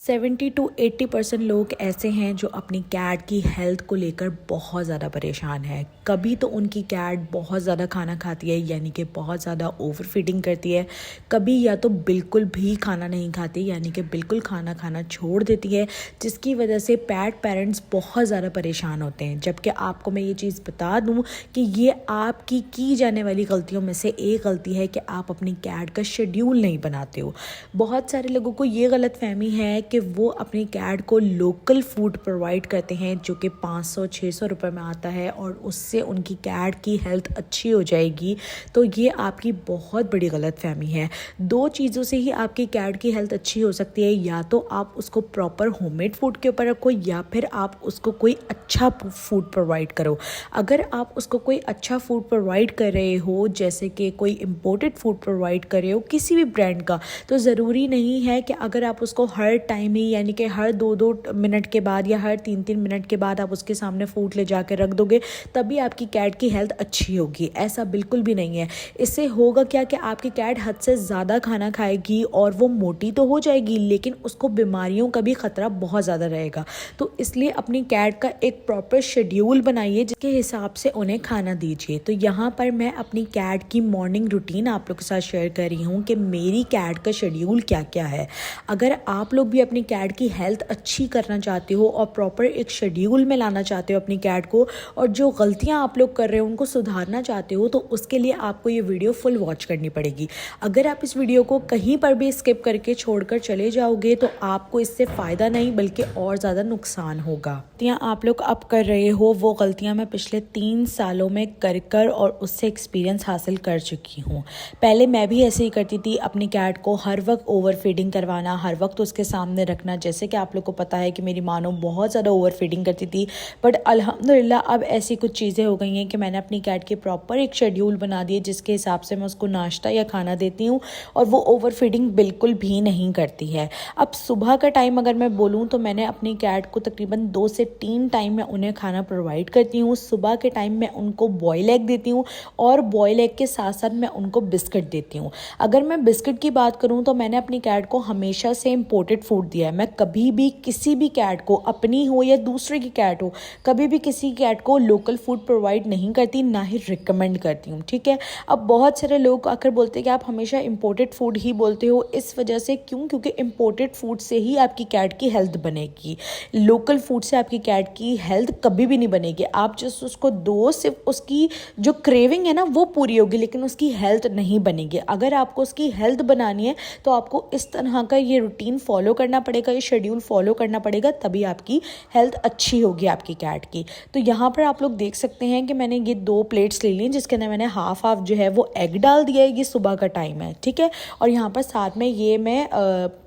70 to 80% लोग ऐसे हैं जो अपनी कैट की हेल्थ को लेकर बहुत ज़्यादा परेशान है। कभी तो उनकी कैट बहुत ज़्यादा खाना खाती है, यानी कि बहुत ज़्यादा ओवर फीडिंग करती है। कभी या तो बिल्कुल भी खाना नहीं खाती, यानी कि बिल्कुल खाना खाना छोड़ देती है, जिसकी वजह से पेट पेरेंट्स बहुत ज़्यादा परेशान होते हैं। जबकि आपको मैं ये चीज़ बता दूँ कि ये आपकी की जाने वाली गलतियों में से एक गलती है कि आप अपनी कैट का शेड्यूल नहीं बनाते हो। बहुत सारे लोगों को ये गलतफहमी है कि वो अपनी कैट को लोकल फूड प्रोवाइड करते हैं जो कि 500-600 रुपये में आता है और उससे उनकी कैट की हेल्थ अच्छी हो जाएगी। तो ये आपकी बहुत बड़ी गलतफहमी है। दो चीज़ों से ही आपकी कैट की हेल्थ अच्छी हो सकती है, या तो आप उसको प्रॉपर होममेड फूड के ऊपर रखो या फिर आप उसको कोई अच्छा फूड प्रोवाइड करो। अगर आप उसको कोई अच्छा फूड प्रोवाइड कर रहे हो, जैसे कि कोई इम्पोर्टेड फूड प्रोवाइड कर रहे हो किसी भी ब्रांड का, तो ज़रूरी नहीं है कि अगर आप उसको हर टाइम ही, यानी कि हर 2-2 मिनट के बाद या हर 3-3 मिनट के बाद आप उसके सामने फूड ले जाकर रख दोगे तभी आपकी कैट की हेल्थ अच्छी होगी। ऐसा बिल्कुल भी नहीं है। इससे होगा क्या कि आपकी कैट हद से ज़्यादा खाना खाएगी और वो मोटी तो हो जाएगी, लेकिन उसको बीमारियों का भी खतरा बहुत ज़्यादा रहेगा। तो इसलिए अपनी कैट का एक प्रॉपर शेड्यूल बनाइए, जिसके हिसाब से उन्हें खाना दीजिए। तो यहाँ पर मैं अपनी कैट की मॉर्निंग रूटीन आप लोग के साथ शेयर कर रही हूँ कि मेरी कैट का शेड्यूल क्या क्या है। अगर आप लोग भी अपनी कैट की हेल्थ अच्छी करना चाहते हो और प्रॉपर एक शेड्यूल में लाना चाहते हो अपनी कैट को, और जो गलतियां आप लोग कर रहे हो उनको सुधारना चाहते हो, तो उसके लिए आपको ये वीडियो फुल वॉच करनी पड़ेगी। अगर आप इस वीडियो को कहीं पर भी स्किप करके छोड़कर चले जाओगे तो आपको इससे फ़ायदा नहीं बल्कि और ज़्यादा नुकसान होगा। गलतियाँ आप लोग अब कर रहे हो वो गलतियाँ मैं पिछले 3 सालों में कर और उससे एक्सपीरियंस हासिल कर चुकी हूँ। पहले मैं भी ऐसे ही करती थी, अपनी कैट को हर वक्त ओवर फीडिंग करवाना, हर वक्त उसके सामने रखना। जैसे कि आप लोग को पता है कि मेरी मानो बहुत ज़्यादा ओवर फीडिंग करती थी, बट अल्हम्दुलिल्लाह अब ऐसी कुछ चीज़ें हो गई हैं कि मैंने अपनी कैट के प्रॉपर एक शेड्यूल बना दिए, जिसके हिसाब से मैं उसको नाश्ता या खाना देती हूँ और वो ओवर फीडिंग बिल्कुल भी नहीं करती है। अब सुबह का टाइम अगर मैं बोलूँ तो मैंने अपनी कैट को तकरीबन 2 से 3 टाइम मैं उन्हें खाना प्रोवाइड करती हूँ। सुबह के टाइम मैं उनको बॉयल एग देती हूँ और बॉयल एग के साथ साथ मैं उनको बिस्किट देती हूँ। अगर मैं बिस्किट की बात करूँ तो मैंने अपनी कैट को हमेशा से इम्पोर्टेड फूड दिया है। मैं कभी भी किसी भी कैट को, अपनी हो या दूसरे की कैट हो, कभी भी किसी कैट को लोकल फूड प्रोवाइड नहीं करती, ना ही रिकमेंड करती हूँ। ठीक है। अब बहुत सारे लोग आकर बोलते हैं कि आप हमेशा इम्पोर्टेड फूड ही बोलते हो, इस वजह से क्यों? क्योंकि इम्पोर्टेड फूड से ही आपकी कैट की हेल्थ बनेगी। लोकल फूड से आपकी कैट की हेल्थ कभी भी नहीं बनेगी। आप जस्ट उसको दो, सिर्फ उसकी जो क्रेविंग है ना वो पूरी होगी, लेकिन उसकी हेल्थ नहीं बनेगी। अगर आपको उसकी हेल्थ बनानी है तो आपको इस तरह का ये रूटीन फॉलो करना पड़ेगा, ये शेड्यूल फॉलो करना पड़ेगा, तभी आपकी हेल्थ अच्छी होगी आपकी कैट की। तो यहाँ पर आप लोग देख सकते हैं कि मैंने ये 2 प्लेट्स ले ली, जिसके अंदर मैंने हाफ जो है वो एग डाल दिया है। ये सुबह का टाइम है, ठीक है। और यहाँ पर साथ में ये मैं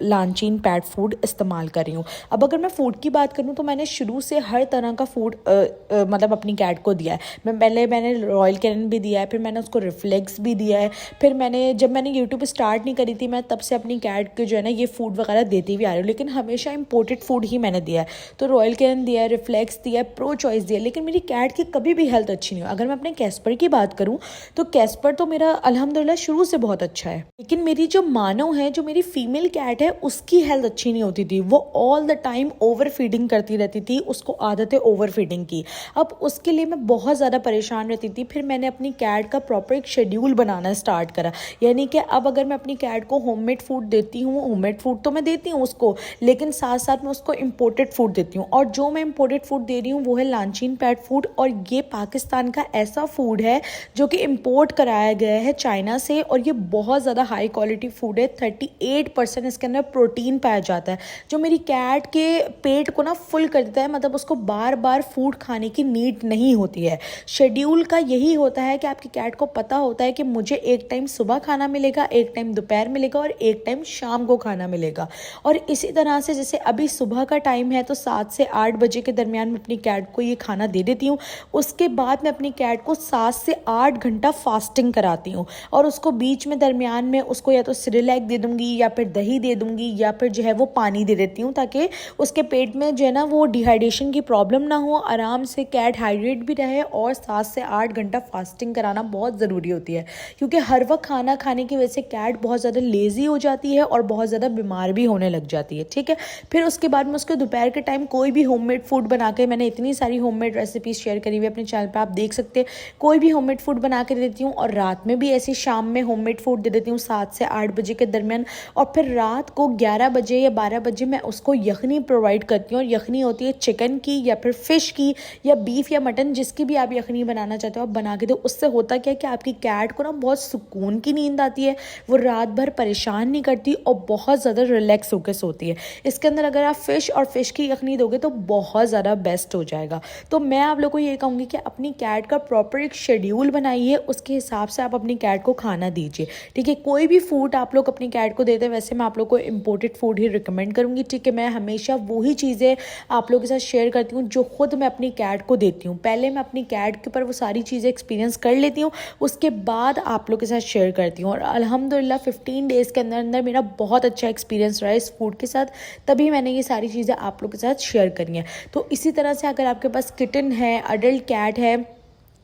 लांचीन पैट फूड इस्तेमाल कर रही हूँ। अब अगर मैं फूड की बात करूँ तो मैंने शुरू से हर तरह का फूड मतलब अपनी कैट को दिया है। मैंने रॉयल कैनन भी दिया है, फिर मैंने उसको रिफ्लेक्स भी दिया है, फिर जब मैंने यूट्यूब स्टार्ट नहीं करी थी मैं तब से अपनी कैट को जो है ना ये फूड वगैरह देती भी आ रही हूँ, लेकिन हमेशा इंपोर्टेड फूड ही मैंने दिया है। तो रॉयल कैनन दिया है, रिफ्लेक्स दिया है, प्रो चॉइस दिया है, लेकिन मेरी कैट की कभी भी हेल्थ अच्छी नहीं हुई। अगर मैं अपने कैस्पर की बात करूँ तो कैस्पर तो मेरा अल्हम्दुलिल्लाह शुरू से बहुत अच्छा है, लेकिन मेरी जो मानव है, जो मेरी फीमेल कैट है, उसकी हेल्थ अच्छी नहीं होती थी। वो all the time over feeding करती रहती थी, उसको आदत है ओवर फीडिंग की। अब उसके लिए मैं बहुत ज़्यादा परेशान रहती थी। फिर मैंने अपनी कैट का प्रॉपर एक शेड्यूल बनाना स्टार्ट करा, यानी कि अब अगर मैं अपनी कैट को होममेड फूड देती हूँ, होममेड फूड तो मैं देती हूँ उसको, लेकिन साथ साथ मैं उसको इम्पोर्टेड फूड देती हूँ। और जो मैं इम्पोर्टेड फूड दे रही हूँ वो है लांचीन पैट फूड, और ये पाकिस्तान का ऐसा फूड है जो कि इम्पोर्ट कराया गया है चाइना से, और ये बहुत ज़्यादा हाई क्वालिटी फूड है। 38% इसके अंदर प्रोटीन पाया जाता है, जो मेरी कैट के पेट को ना फुल कर देता है। मतलब उसको बार बार फूड खाने की नीड नहीं होती है। शेड्यूल का यही होता है कि आपकी कैट को पता होता है कि मुझे एक टाइम सुबह खाना मिलेगा, एक टाइम दोपहर मिलेगा और एक टाइम शाम को खाना मिलेगा। और इसी तरह से जैसे अभी सुबह का टाइम है तो 7 से 8 बजे के दरमियान में अपनी कैट को ये खाना दे देती हूँ। उसके बाद मैं अपनी कैट को 7 से 8 घंटा फास्टिंग कराती हूँ, और उसको बीच में दरमियान में उसको या तो सिरिलैक दे दूँगी या फिर दही दे दूँगी या फिर जो है वो पानी दे देती हूँ, ताकि उसके पेट में जो है ना वो डिहाइड्रेशन की प्रॉब्लम ना हो, आराम से कैट हाइड्रेट भी रहे। और 7 से 8 घंटा फास्टिंग कराना बहुत ज़रूरी होती है, क्योंकि हर वक्त खाना खाने की वजह से कैट बहुत ज़्यादा लेज़ी हो जाती है और बहुत ज़्यादा बीमार भी होने लग जाती है। जाती है, ठीक है। फिर उसके बाद मैं उसको दोपहर के टाइम कोई भी होममेड फूड बना के, मैंने इतनी सारी होममेड रेसिपीज़ शेयर करी हुई है अपने चैनल पे, आप देख सकते हैं, कोई भी होममेड फूड बना के दे देती हूँ। और रात में भी ऐसी शाम में होममेड फूड दे देती हूँ 7 से 8 बजे के दरमियान। और फिर रात को 11 बजे या 12 बजे मैं उसको यखनी प्रोवाइड करती हूँ। और यखनी होती है चिकन की या फिर फ़िश की या बीफ या मटन, जिसकी भी आप यखनी बनाना चाहते हो आप बना के दो। उससे होता क्या है कि आपकी कैट को ना बहुत सुकून की नींद आती है, वो रात भर परेशान नहीं करती और बहुत ज़्यादा रिलैक्स होकर सोती है। इसके अंदर अगर आप फ़िश और फ़िश की यखनी दोगे तो बहुत ज़्यादा बेस्ट हो जाएगा। तो मैं आप लोगों को ये कहूँगी कि अपनी कैट का प्रॉपर एक शेड्यूल बनाइए, उसके हिसाब से आप अपनी कैट को खाना दीजिए, ठीक है। कोई भी फूड आप लोग अपनी कैट को देते हैं, वैसे मैं आप लोग को इम्पोर्टेड फूड ही रिकमेंड करूँगी, ठीक है। मैं हमेशा वही चीज़ें आप लोगों के साथ शेयर करती हूँ जो खुद मैं अपनी कैट को देती हूँ। पहले मैं अपनी कैट के ऊपर वो सारी चीज़ें एक्सपीरियंस कर लेती हूँ, उसके बाद आप लोग के साथ शेयर करती हूँ। और अल्हम्दुलिल्लाह 15 डेज़ के अंदर अंदर मेरा बहुत अच्छा एक्सपीरियंस रहा है इस फूड के साथ, तभी मैंने ये सारी चीज़ें आप लोग के साथ शेयर करी हैं। तो इसी तरह से अगर आपके पास किटन है, अडल्ट कैट है,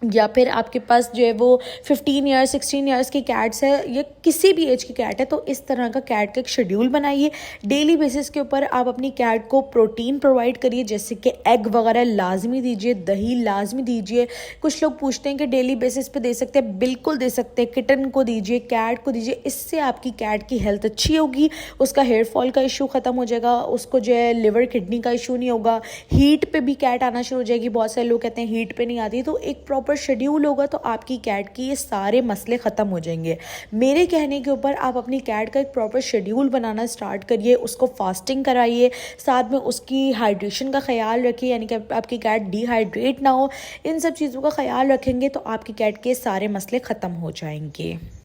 या फिर आपके पास जो है वो 15 ईयर्स 16 ईयर्स की कैट्स है, या किसी भी एज की कैट है, तो इस तरह का कैट का एक शेड्यूल बनाइए। डेली बेसिस के ऊपर आप अपनी कैट को प्रोटीन प्रोवाइड करिए, जैसे कि एग वगैरह लाजमी दीजिए, दही लाजमी दीजिए। कुछ लोग पूछते हैं कि डेली बेसिस पे दे सकते हैं, बिल्कुल दे सकते हैं। किटन को दीजिए, कैट को दीजिए, इससे आपकी कैट की हेल्थ अच्छी होगी, उसका हेयर फॉल का इशू ख़त्म हो जाएगा, उसको जो है लिवर किडनी का इशू नहीं होगा। हीट पे भी कैट आना शुरू हो जाएगी, बहुत सारे लोग कहते हैं हीट पे नहीं आती, तो एक प्रॉपर शेड्यूल होगा तो आपकी कैट की ये सारे मसले ख़त्म हो जाएंगे। मेरे कहने के ऊपर आप अपनी कैट का एक प्रॉपर शेड्यूल बनाना स्टार्ट करिए, उसको फास्टिंग कराइए, साथ में उसकी हाइड्रेशन का ख्याल रखिए, यानी कि आपकी कैट डिहाइड्रेट ना हो। इन सब चीज़ों का ख्याल रखेंगे तो आपकी कैट के सारे मसले ख़त्म हो जाएंगे।